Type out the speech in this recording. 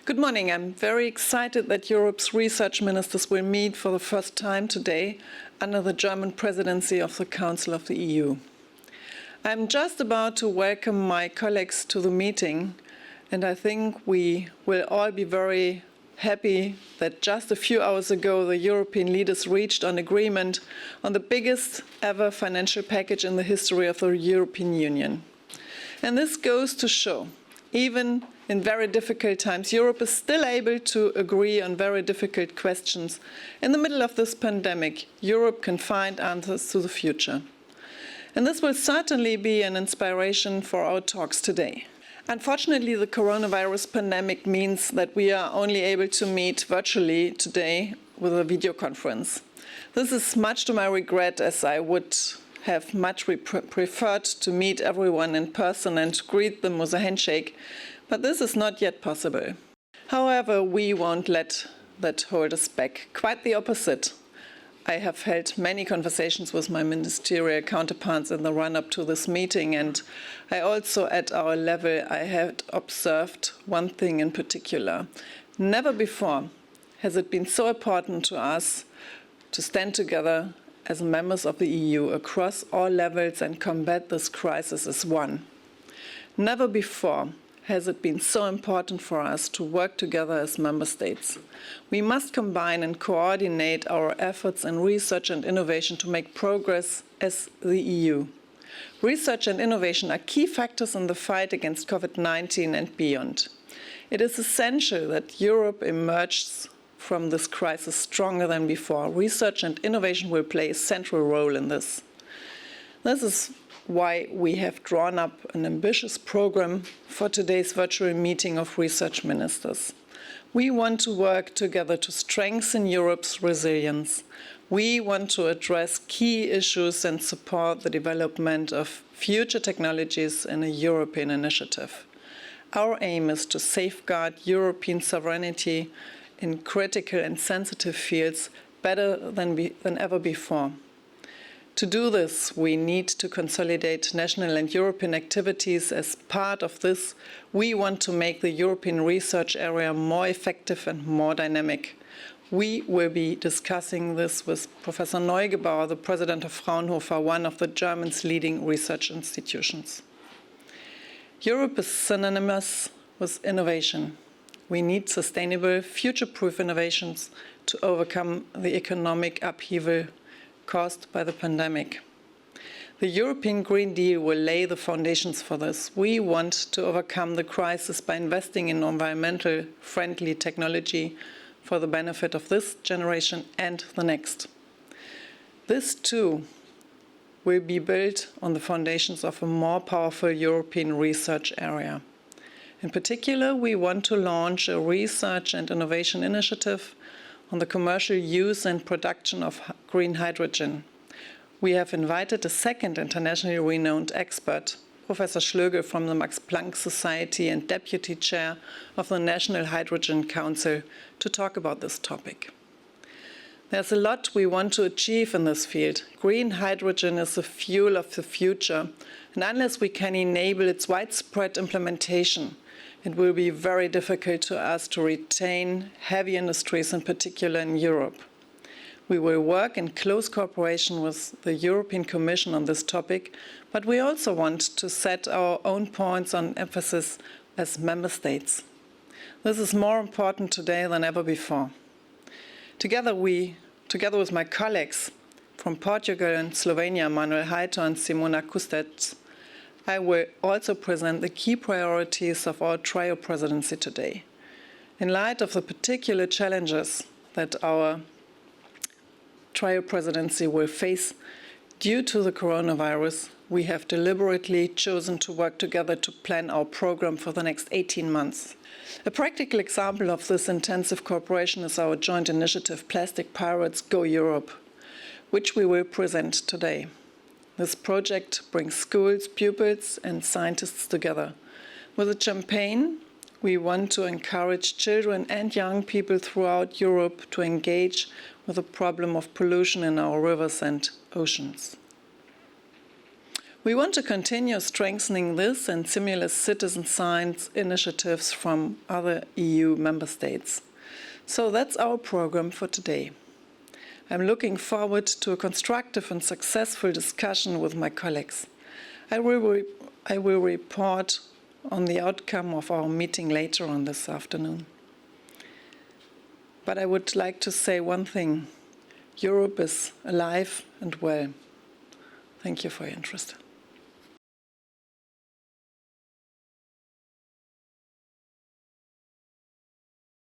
Good morning. I'm very excited that Europe's research ministers will meet for the first time today under the German presidency of the Council of the EU. I'm just about to welcome my colleagues to the meeting, and I think we will all be very happy that just a few hours ago the European leaders reached an agreement on the biggest ever financial package in the history of the European Union. And this goes to show, even in very difficult times, Europe is still able to agree on very difficult questions. In the middle of this pandemic, Europe can find answers to the future. And this will certainly be an inspiration for our talks today. Unfortunately, the coronavirus pandemic means that we are only able to meet virtually today with a video conference. This is much to my regret, as I would have much preferred to meet everyone in person and greet them with a handshake, but this is not yet possible. However, we won't let that hold us back. Quite the opposite. I have held many conversations with my ministerial counterparts in the run-up to this meeting, and I also, at our level, I had observed one thing in particular. Never before has it been so important to us to stand together as members of the EU across all levels and combat this crisis as one. Never before has it been so important for us to work together as member states. We must combine and coordinate our efforts in research and innovation to make progress as the EU. Research and innovation are key factors in the fight against COVID-19 and beyond. It is essential that Europe emerges from this crisis stronger than before. Research and innovation will play a central role in this. This is why we have drawn up an ambitious program for today's virtual meeting of research ministers. We want to work together to strengthen Europe's resilience. We want to address key issues and support the development of future technologies in a European initiative. Our aim is to safeguard European sovereignty in critical and sensitive fields better than ever before. To do this, we need to consolidate national and European activities. As part of this, we want to make the European research area more effective and more dynamic. We will be discussing this with Professor Neugebauer, the president of Fraunhofer, one of the German's leading research institutions. Europe is synonymous with innovation. We need sustainable, future-proof innovations to overcome the economic upheaval caused by the pandemic. The European Green Deal will lay the foundations for this. We want to overcome the crisis by investing in environmentally friendly technology for the benefit of this generation and the next. This too will be built on the foundations of a more powerful European research area. In particular, we want to launch a research and innovation initiative on the commercial use and production of green hydrogen. We have invited a second internationally renowned expert, Professor Schlögl from the Max Planck Society and Deputy Chair of the National Hydrogen Council, to talk about this topic. There's a lot we want to achieve in this field. Green hydrogen is the fuel of the future, and unless we can enable its widespread implementation, it will be very difficult to us to retain heavy industries, in particular in Europe. We will work in close cooperation with the European Commission on this topic, but we also want to set our own points on emphasis as member states. This is more important today than ever before. Together with my colleagues from Portugal and Slovenia, Manuel Heiter and Simona Kustec, I will also present the key priorities of our trio presidency today. In light of the particular challenges that our trio presidency will face due to the coronavirus, we have deliberately chosen to work together to plan our program for the next 18 months. A practical example of this intensive cooperation is our joint initiative Plastic Pirates Go Europe, which we will present today. This project brings schools, pupils and scientists together. With a campaign, we want to encourage children and young people throughout Europe to engage with the problem of pollution in our rivers and oceans. We want to continue strengthening this and similar citizen science initiatives from other EU member states. So that's our program for today. I'm looking forward to a constructive and successful discussion with my colleagues. I will report on the outcome of our meeting later on this afternoon. But I would like to say one thing. Europe is alive and well. Thank you for your interest.